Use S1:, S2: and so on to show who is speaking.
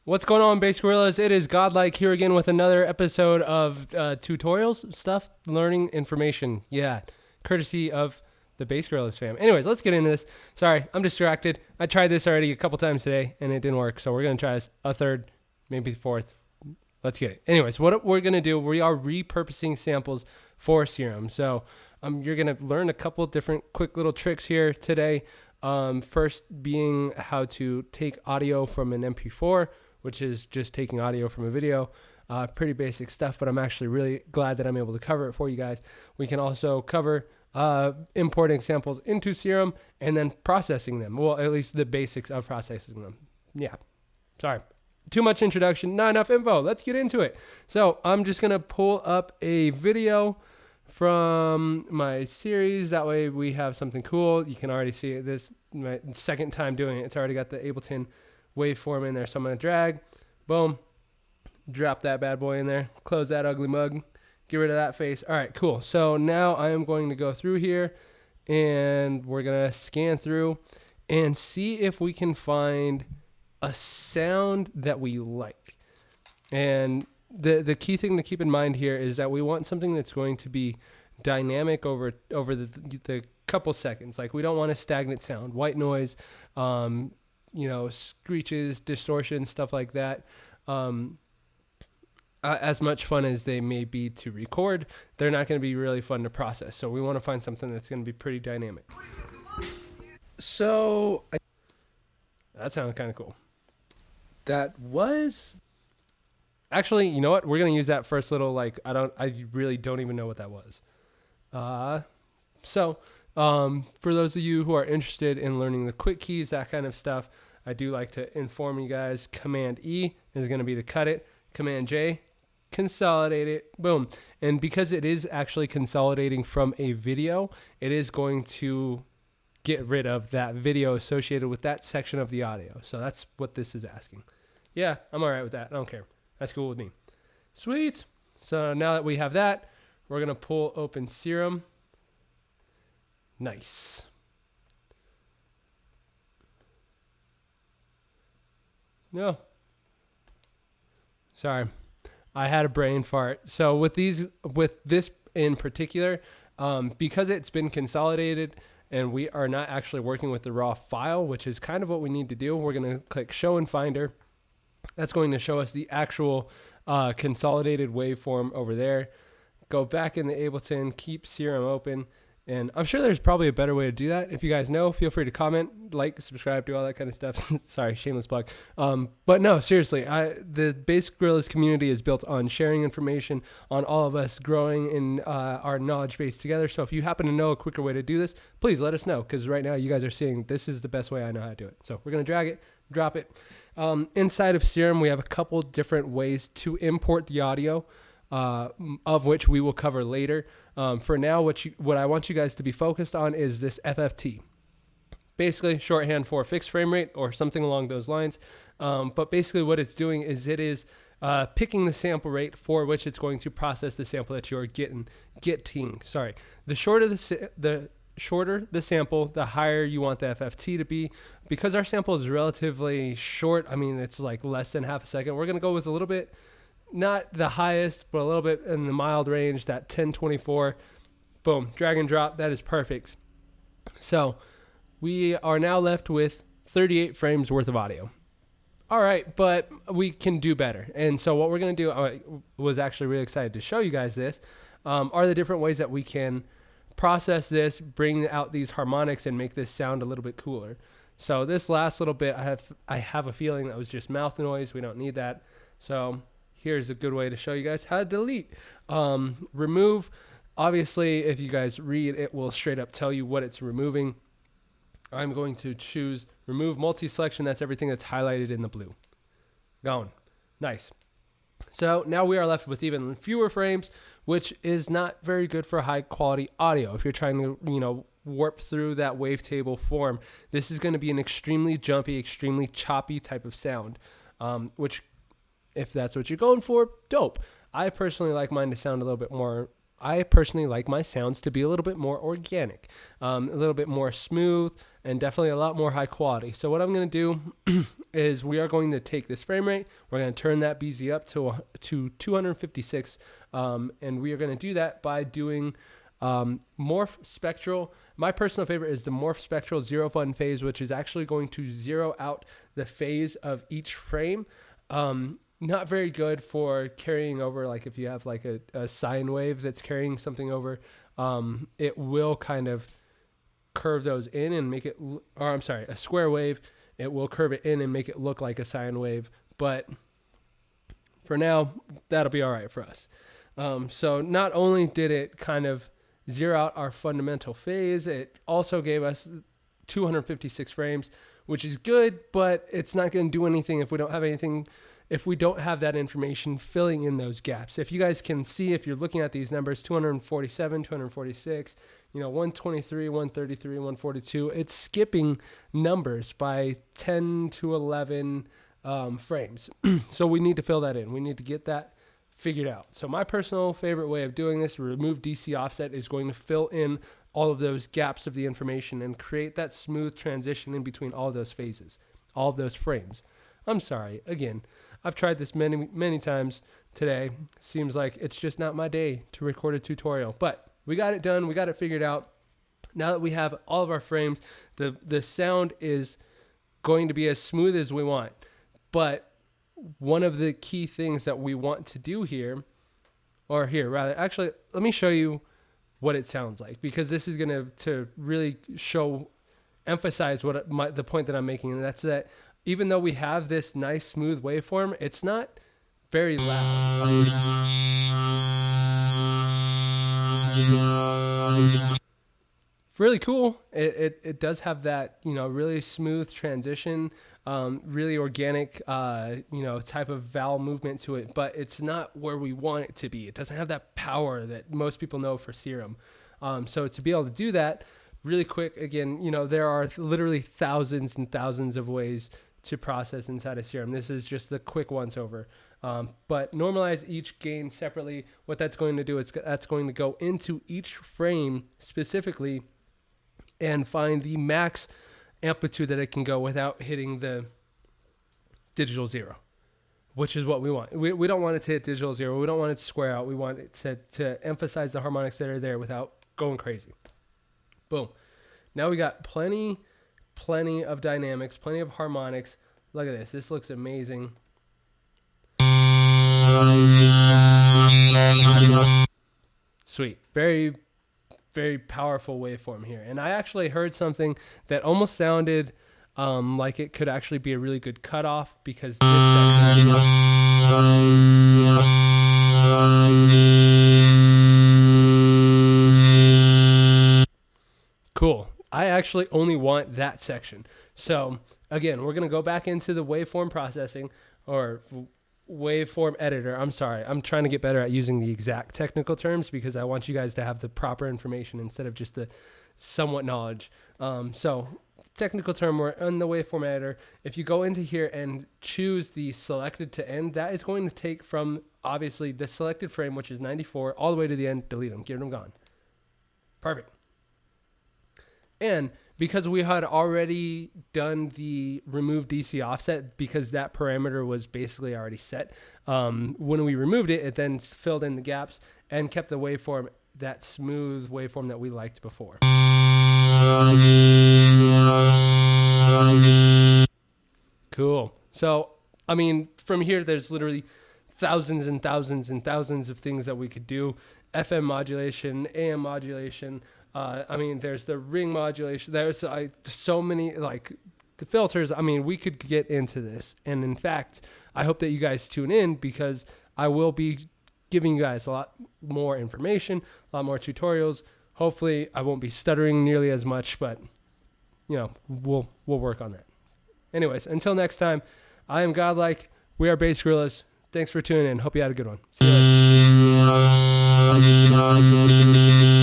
S1: What's going on, Bass Gorillas? It is Godlike here again with another episode of tutorials, stuff, learning, information. Yeah, courtesy of the Bass Gorillas fam. Anyways, let's get into this. Sorry, I'm distracted. I tried this already a couple times today, and it didn't work. So we're going to try this a third, maybe fourth. Let's get it. Anyways, what we're going to do, we are repurposing samples for Serum. So you're going to learn a couple different quick little tricks here today. First being how to take audio from an MP4, which is just taking audio from a video. Pretty basic stuff, but I'm actually really glad that I'm able to cover it for you guys. We can also cover importing samples into Serum and then processing them. Well, at least the basics of processing them. Yeah, sorry. Too much introduction, not enough info. Let's get into it. So I'm just going to pull up a video from my series. That way we have something cool. You can already see it. This my second time doing it. It's already got the Ableton waveform in there. So I'm going to drag, boom, drop that bad boy in there, close that ugly mug, get rid of that face. All right, cool. So now I am going to go through here and we're going to scan through and see if we can find a sound that we like. And the key thing to keep in mind here is that we want something that's going to be dynamic over the couple seconds. Like, we don't want a stagnant sound, white noise, screeches, distortion, stuff like that. As much fun as they may be to record, they're not going to be really fun to process. So we want to find something that's going to be pretty dynamic. So that sounded kind of cool. That was actually, you know what? We're going to use that first little, I really don't even know what that was. For those of you who are interested in learning the quick keys, that kind of stuff, I do like to inform you guys. Command E is going to be to cut it. Command J, consolidate it. Boom. And because it is actually consolidating from a video, it is going to get rid of that video associated with that section of the audio. So that's what this is asking. Yeah, I'm all right with that. I don't care. That's cool with me. Sweet. So now that we have that, we're going to pull open Serum. Nice. No. Sorry. I had a brain fart. So with this in particular, because it's been consolidated and we are not actually working with the raw file, which is kind of what we need to do, we're going to click Show in Finder. That's going to show us the actual consolidated waveform over there. Go back in the Ableton, keep Serum open. And I'm sure there's probably a better way to do that. If you guys know, feel free to comment, like, subscribe, do all that kind of stuff. Sorry, shameless plug. But no, seriously, the Bass Gorillas community is built on sharing information, on all of us growing in our knowledge base together. So if you happen to know a quicker way to do this, please let us know, because right now you guys are seeing this is the best way I know how to do it. So we're going to drag it, drop it. Inside of Serum, we have a couple different ways to import the audio, of which we will cover later. For now, what I want you guys to be focused on is this FFT. Basically, shorthand for fixed frame rate or something along those lines. But basically what it's doing is it is picking the sample rate for which it's going to process the sample that you're getting. Sorry. The shorter the sample, the higher you want the FFT to be. Because our sample is relatively short, I mean, it's like less than half a second, we're going to go with a little bit, not the highest, but a little bit in the mild range, that 1024. Boom, drag and drop. That is perfect. So we are now left with 38 frames worth of audio. All right, but we can do better. And so what we're going to do, I was actually really excited to show you guys this, are the different ways that we can process this, bring out these harmonics, and make this sound a little bit cooler. So this last little bit, I have a feeling that was just mouth noise. We don't need that. So here's a good way to show you guys how to delete. Remove. Obviously, if you guys read, it will straight up tell you what it's removing. I'm going to choose remove multi-selection. That's everything that's highlighted in the blue. Gone. Nice. So now we are left with even fewer frames, which is not very good for high quality audio. If you're trying to, warp through that wavetable form, this is going to be an extremely jumpy, extremely choppy type of sound, which, if that's what you're going for, dope. I personally like mine to sound a little bit more I personally like my sounds to be a little bit more organic, a little bit more smooth, and definitely a lot more high quality. So what I'm going to do is we are going to take this frame rate, we're going to turn that BZ up to 256, and we are going to do that by doing morph spectral. My personal favorite is the morph spectral zero fun phase, which is actually going to zero out the phase of each frame. Not very good for carrying over, like if you have like a sine wave that's carrying something over, it will kind of curve those in and make it, or I'm sorry, a square wave, it will curve it in and make it look like a sine wave. But for now, that'll be all right for us. So not only did it kind of zero out our fundamental phase, it also gave us 256 frames, which is good, but it's not going to do anything if we don't have anything, if we don't have that information filling in those gaps. If you guys can see, if you're looking at these numbers, 247, 246, 123, 133, 142, it's skipping numbers by 10 to 11 frames. So we need to fill that in. We need to get that figured out. So my personal favorite way of doing this, remove DC offset, is going to fill in all of those gaps of the information and create that smooth transition in between all of those phases, all of those frames. I'm sorry. Again, I've tried this many times today. Seems like it's just not my day to record a tutorial, but we got it done. We got it figured out. Now that we have all of our frames, the sound is going to be as smooth as we want. But one of the key things that we want to do here, actually, let me show you what it sounds like, because this is going to really emphasize the point that I'm making, and that's that even though we have this nice smooth waveform, it's not very loud. Really cool. It does have that, really smooth transition, really organic, type of vowel movement to it, but it's not where we want it to be. It doesn't have that power that most people know for Serum. So to be able to do that really quick, again, there are literally thousands and thousands of ways to process inside of Serum. This is just the quick once over. But normalize each gain separately. What that's going to do is that's going to go into each frame specifically and find the max amplitude that it can go without hitting the digital zero, which is what we want. We don't want it to hit digital zero. We don't want it to square out. We want it to emphasize the harmonics that are there without going crazy. Boom. Now we got plenty of dynamics, plenty of harmonics. Look at this. This looks amazing. Sweet. Very, very powerful waveform here. And I actually heard something that almost sounded like it could actually be a really good cutoff, because this cool. I actually only want that section. So again, we're going to go back into the waveform processing, or waveform editor. I'm sorry. I'm trying to get better at using the exact technical terms, because I want you guys to have the proper information instead of just the somewhat knowledge. So technical term, we're in the waveform editor. If you go into here and choose the selected to end, that is going to take from obviously the selected frame, which is 94, all the way to the end, delete them, get them gone. Perfect. And because we had already done the remove DC offset, because that parameter was basically already set, when we removed it, it then filled in the gaps and kept the waveform, that smooth waveform that we liked before. Cool. So, I mean, from here, there's literally thousands and thousands and thousands of things that we could do. FM modulation, AM modulation. I mean, there's the ring modulation. There's so many, like the filters. I mean, we could get into this. And in fact, I hope that you guys tune in, because I will be giving you guys a lot more information, a lot more tutorials. Hopefully I won't be stuttering nearly as much, but we'll work on that. Anyways, until next time, I am Godlike. We are Bass Gorillas. Thanks for tuning in. Hope you had a good one. See you later.